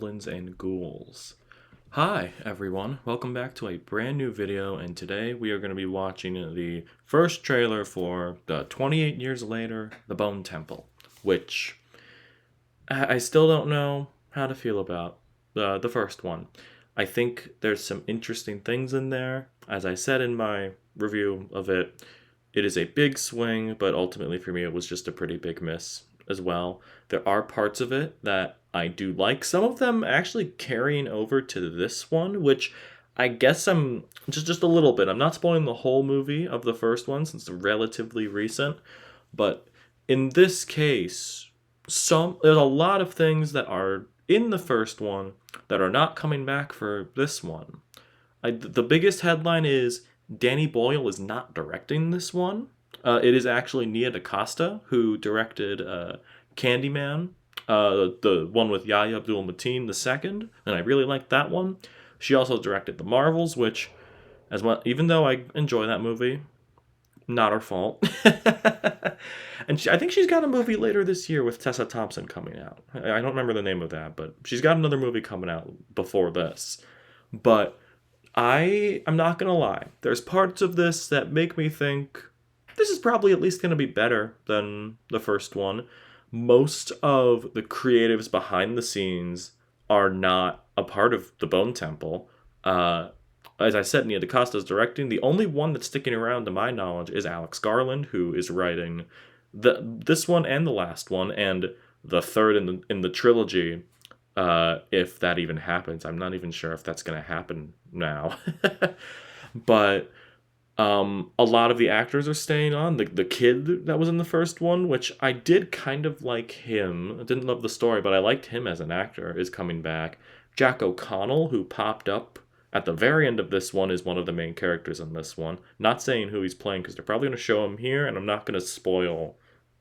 goblins and ghouls. Hi everyone, welcome back to a brand new video, and today we are going to be watching the first trailer for the 28 Years Later, The Bone Temple, which I still don't know how to feel about the first one. I think there's some interesting things in there. As I said in my review of it, it is a big swing, but ultimately for me it was just a pretty big miss as well. There are parts of it that I do like. Some of them actually carrying over to this one, which I guess I'm just a little bit. I'm not spoiling the whole movie of the first one since it's relatively recent, but in this case, there's a lot of things that are in the first one that are not coming back for this one. The biggest headline is Danny Boyle is not directing this one. It is actually Nia DaCosta who directed Candyman, the one with Yahya Abdul-Mateen II, and I really liked that one. She also directed The Marvels, which, as well, even though I enjoy that movie, not her fault. And I think she's got a movie later this year with Tessa Thompson coming out. I don't remember the name of that, but she's got another movie coming out before this. But I'm not gonna lie. There's parts of this that make me think this is probably at least gonna be better than the first one. Most of the creatives behind the scenes are not a part of the Bone Temple. As I said, Nia DaCosta is directing. The only one that's sticking around, to my knowledge, is Alex Garland, who is writing this one and the last one, and the third in the trilogy. If that even happens, I'm not even sure if that's going to happen now. But a lot of the actors are staying on. The kid that was in the first one, which I did kind of like him. I didn't love the story, but I liked him as an actor, is coming back. Jack O'Connell, who popped up at the very end of this one, is one of the main characters in this one. Not saying who he's playing because they're probably going to show him here, and I'm not going to spoil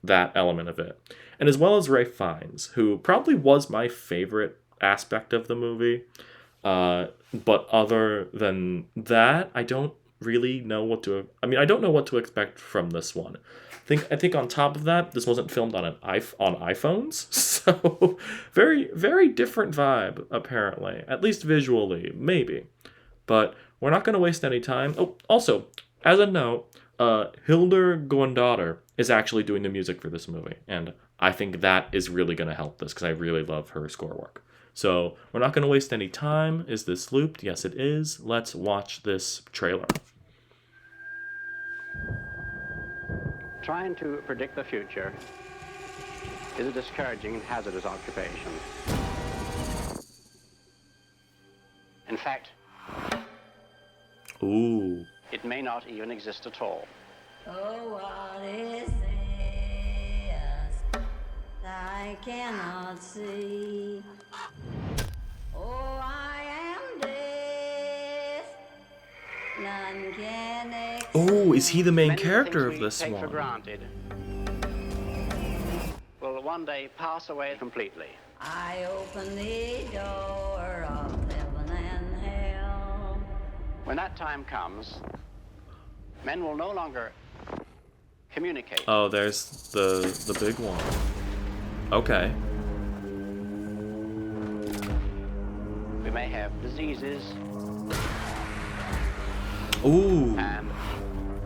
that element of it. And as well as Ralph Fiennes, who probably was my favorite aspect of the movie. But other than that, I don't really know what to... I don't know what to expect from this one. I think on top of that, this wasn't filmed on on iPhones, so very, very different vibe, apparently. At least visually, maybe. But we're not going to waste any time. Oh, also, as a note, Hildur Guðnadóttir is actually doing the music for this movie, and I think that is really going to help this, because I really love her score work. So we're not going to waste any time. Is this looped? Yes, it is. Let's watch this trailer. Trying to predict the future is a discouraging and hazardous occupation. In fact, Ooh. it may not even exist at all. Oh, what is this I cannot see? Oh, I am deaf. None can Oh, is he the main Many character things of we this take for one? granted will one day pass away completely. I open the door of heaven and hell. When that time comes, men will no longer communicate. Oh, there's the big one. Okay. We may have diseases Ooh. and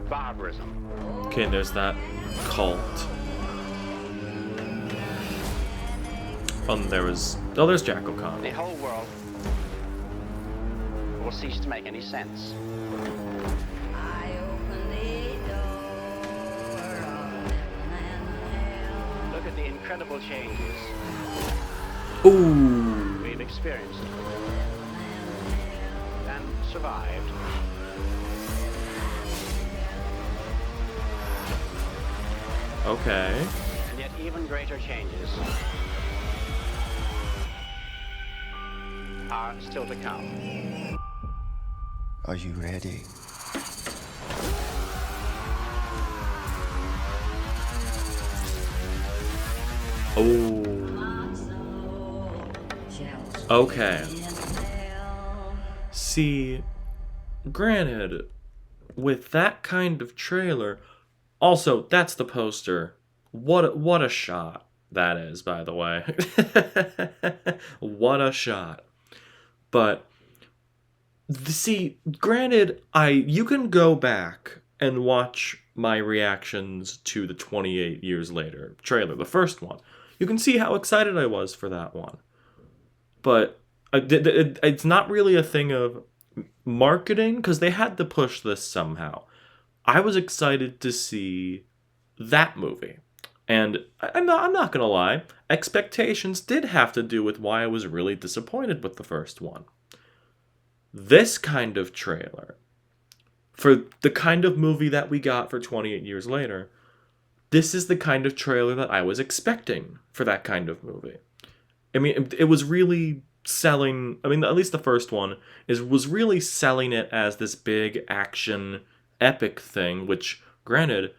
barbarism. Okay, there's that cult. There's Jack O'Connell. The whole world will cease to make any sense. I open the door of heaven and hell. Look at the incredible changes Ooh. we've experienced and survived. Okay. And yet even greater changes are still to come. Are you ready? Oh. Okay. See, granted, with that kind of trailer, also that's the poster. What a shot. that is, by the way. What a shot. But see, granted, you can go back and watch my reactions to the 28 Years Later trailer, the first one. You can see how excited I was for that one. But it's not really a thing of marketing, because they had to push this somehow. I was excited to see that movie. And I'm not gonna lie, expectations did have to do with why I was really disappointed with the first one. This kind of trailer, for the kind of movie that we got for 28 Years Later, this is the kind of trailer that I was expecting for that kind of movie. I mean, it was really selling, I mean, at least the first one was really selling it as this big action epic thing, which, granted,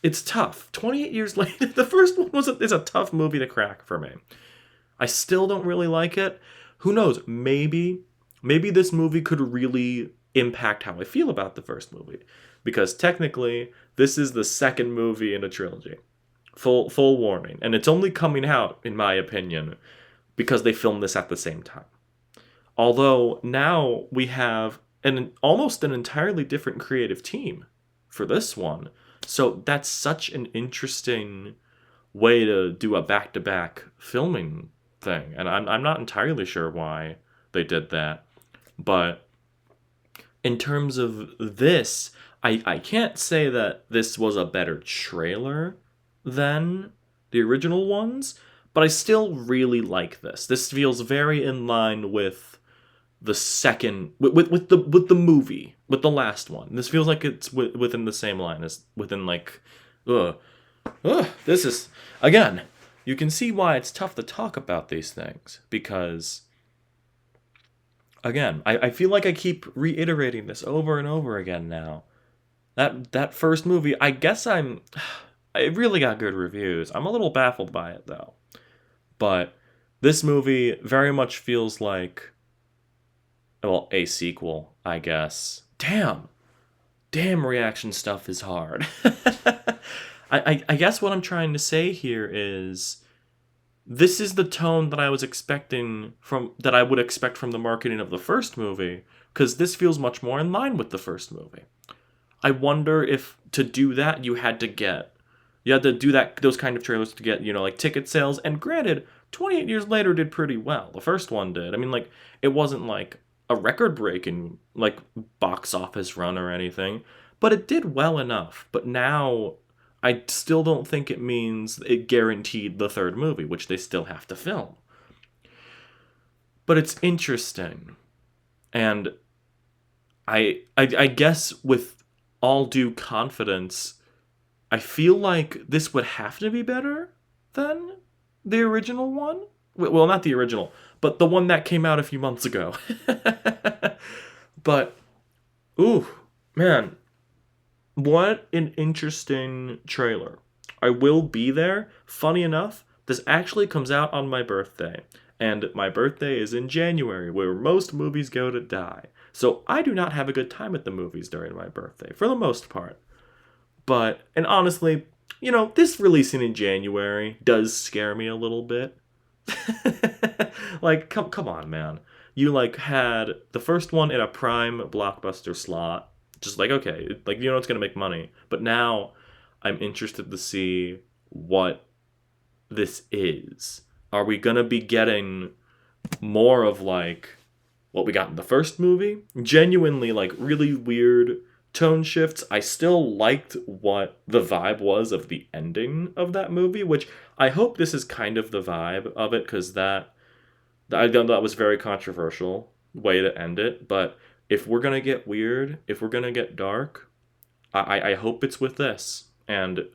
it's tough. 28 Years Later, the first one is a tough movie to crack for me. I still don't really like it. Who knows? Maybe this movie could really impact how I feel about the first movie, because technically this is the second movie in a trilogy. Full warning, and it's only coming out, in my opinion, because they filmed this at the same time. Although now we have almost an entirely different creative team for this one. So that's such an interesting way to do a back-to-back filming thing. And I'm not entirely sure why they did that. But in terms of this, I can't say that this was a better trailer than the original ones, but I still really like this. This feels very in line with the second, with the movie, with the last one. This feels like it's within the same line as within, like, this is, again, you can see why it's tough to talk about these things, because, again, I feel like I keep reiterating this over and over again now. That first movie, I guess it really got good reviews. I'm a little baffled by it, though. But this movie very much feels like, well, a sequel, I guess. Damn, reaction stuff is hard. I guess what I'm trying to say here is, this is the tone that I was expecting that I would expect from the marketing of the first movie, because this feels much more in line with the first movie. I wonder if to do that you had to do those kind of trailers to get, like, ticket sales. And granted, 28 Years Later did pretty well. The first one did. I mean, like, it wasn't like a record-breaking, like, box office run or anything, but it did well enough. But now, I still don't think it means it guaranteed the third movie, which they still have to film. But it's interesting. And I guess with all due confidence, I feel like this would have to be better than the original one. Well, not the original, but the one that came out a few months ago. But, ooh, man, what an interesting trailer. I will be there. Funny enough, this actually comes out on my birthday. And my birthday is in January, where most movies go to die. So I do not have a good time at the movies during my birthday, for the most part. But, and honestly, this releasing in January does scare me a little bit. Like, come on, man. You, like, had the first one in a prime blockbuster slot. Just like, okay, like, it's going to make money. But now I'm interested to see what this is. Are we going to be getting more of, like, what we got in the first movie? Genuinely, like, really weird tone shifts. I still liked what the vibe was of the ending of that movie, which I hope this is kind of the vibe of it, because that was very controversial way to end it. But if we're going to get weird, if we're going to get dark, I hope it's with this. And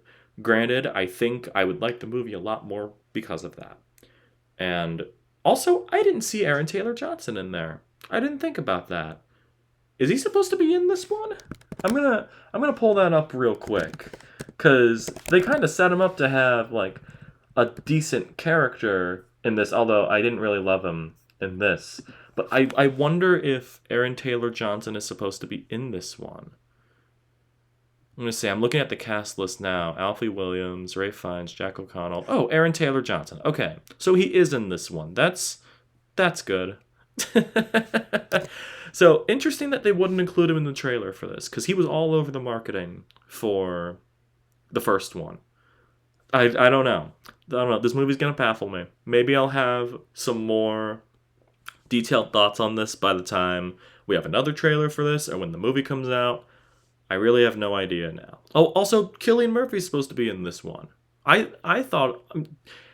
granted, I think I would like the movie a lot more because of that. And also, I didn't see Aaron Taylor Johnson in there. I didn't think about that. Is he supposed to be in this one? I'm gonna pull that up real quick, because they kind of set him up to have, like, a decent character in this, although I didn't really love him in this. But I wonder if Aaron Taylor Johnson is supposed to be in this one. I'm gonna say I'm looking at the cast list now. Alfie Williams, Ray Fiennes, Jack O'Connell. Oh, Aaron Taylor Johnson. Okay, so he is in this one. That's good. So interesting that they wouldn't include him in the trailer for this, because he was all over the marketing for the first one. I don't know. This movie's gonna baffle me. Maybe I'll have some more detailed thoughts on this by the time we have another trailer for this or when the movie comes out. I really have no idea now. Oh, also, Cillian Murphy's supposed to be in this one. I thought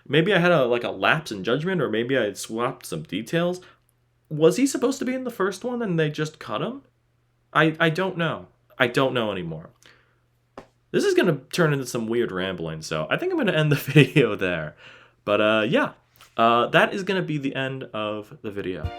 maybe I had a lapse in judgment, or maybe I had swapped some details. Was he supposed to be in the first one and they just cut him? I don't know. I don't know anymore. This is going to turn into some weird rambling, so I think I'm going to end the video there. But yeah, that is going to be the end of the video.